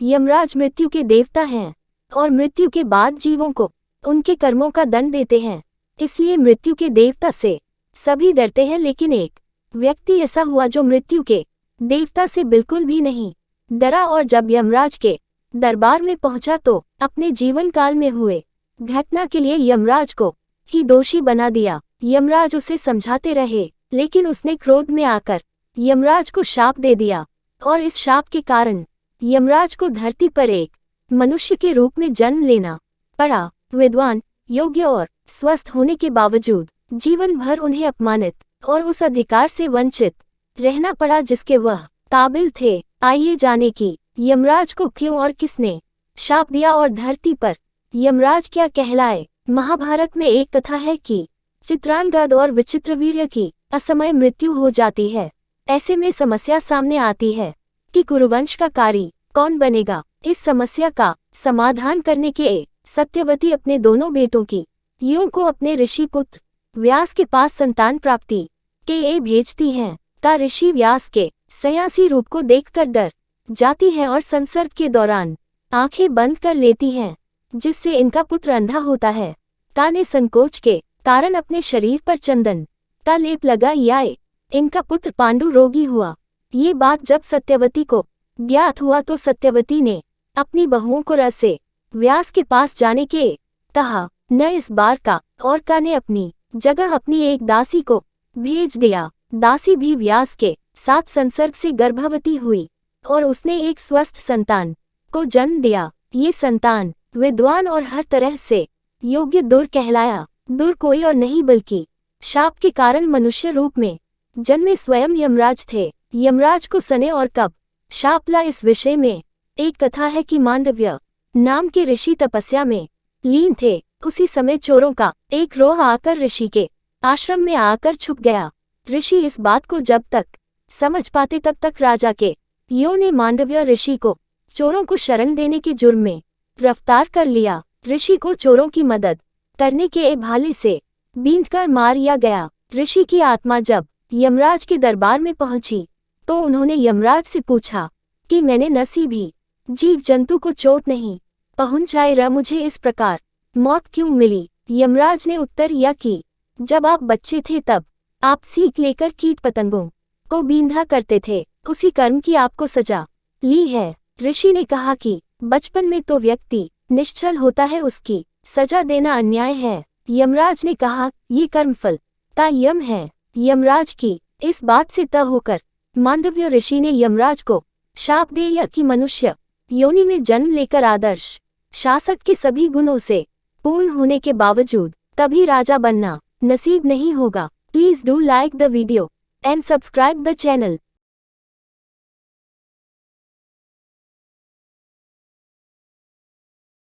यमराज मृत्यु के देवता हैं और मृत्यु के बाद जीवों को उनके कर्मों का दंड देते हैं, इसलिए मृत्यु के देवता से सभी डरते हैं। लेकिन एक व्यक्ति ऐसा हुआ जो मृत्यु के देवता से बिल्कुल भी नहीं डरा, और जब यमराज के दरबार में पहुंचा तो अपने जीवन काल में हुए घटना के लिए यमराज को ही दोषी बना दिया। यमराज उसे समझाते रहे, लेकिन उसने क्रोध में आकर यमराज को शाप दे दिया, और इस शाप के कारण यमराज को धरती पर एक मनुष्य के रूप में जन्म लेना पड़ा। विद्वान, योग्य और स्वस्थ होने के बावजूद जीवन भर उन्हें अपमानित और उस अधिकार से वंचित रहना पड़ा जिसके वह काबिल थे। आइए जाने कि यमराज को क्यों और किसने शाप दिया और धरती पर यमराज क्या कहलाए। महाभारत में एक कथा है कि चित्रांगद और विचित्रवीर्य की असमय मृत्यु हो जाती है। ऐसे में समस्या सामने आती है कि कुरुवंश का कारी कौन बनेगा। इस समस्या का समाधान करने के सत्यवती अपने दोनों बेटों की युग को अपने ऋषि पुत्र व्यास के पास संतान प्राप्ति के भेजती हैं। का ऋषि व्यास के सयासी रूप को देखकर डर जाती है और संसर्ग के दौरान आंखें बंद कर लेती हैं, जिससे इनका पुत्र अंधा होता है। का ने संकोच के कारण अपने शरीर पर चंदन का लेप लगाया। इनका पुत्र पांडु रोगी हुआ। ये बात जब सत्यवती को ज्ञात हुआ तो सत्यवती ने अपनी बहुओं को रथ से व्यास के पास जाने के कहा। न इस बार का और का ने अपनी जगह अपनी एक दासी को भेज दिया। दासी भी व्यास के साथ संसर्ग से गर्भवती हुई और उसने एक स्वस्थ संतान को जन्म दिया। ये संतान विद्वान और हर तरह से योग्य दुर कहलाया। दुर कोई और नहीं बल्कि शाप के कारण मनुष्य रूप में जन्मे स्वयं यमराज थे। यमराज को सने और कब शाप ला, इस विषय में एक कथा है कि मांडव्य नाम के ऋषि तपस्या में लीन थे। उसी समय चोरों का एक रोह आकर ऋषि के आश्रम में आकर छुप गया। ऋषि इस बात को जब तक समझ पाते तब तक राजा के यो ने मांडव्य ऋषि को चोरों को शरण देने के जुर्म में गिरफ्तार कर लिया। ऋषि को चोरों की मदद करने के भाले से बींधकर मार दिया गया। ऋषि की आत्मा जब यमराज के दरबार में पहुंची तो उन्होंने यमराज से पूछा कि मैंने नसी भी जीव जंतु को चोट नहीं पहुंचाई, मुझे इस प्रकार मौत क्यों मिली। यमराज ने उत्तर दिया कि जब आप बच्चे थे तब आप सीख लेकर कीट पतंगों को बींधा करते थे, उसी कर्म की आपको सजा ली है। ऋषि ने कहा कि बचपन में तो व्यक्ति निश्चल होता है, उसकी सजा देना अन्याय है। यमराज ने कहा ये कर्मफल का यम है। यमराज की इस बात से तय होकर मांडव्य ऋषि ने यमराज को शाप दिया कि मनुष्य योनि में जन्म लेकर आदर्श शासक के सभी गुणों से पूर्ण होने के बावजूद कभी राजा बनना नसीब नहीं होगा। Please do like the video and subscribe the channel.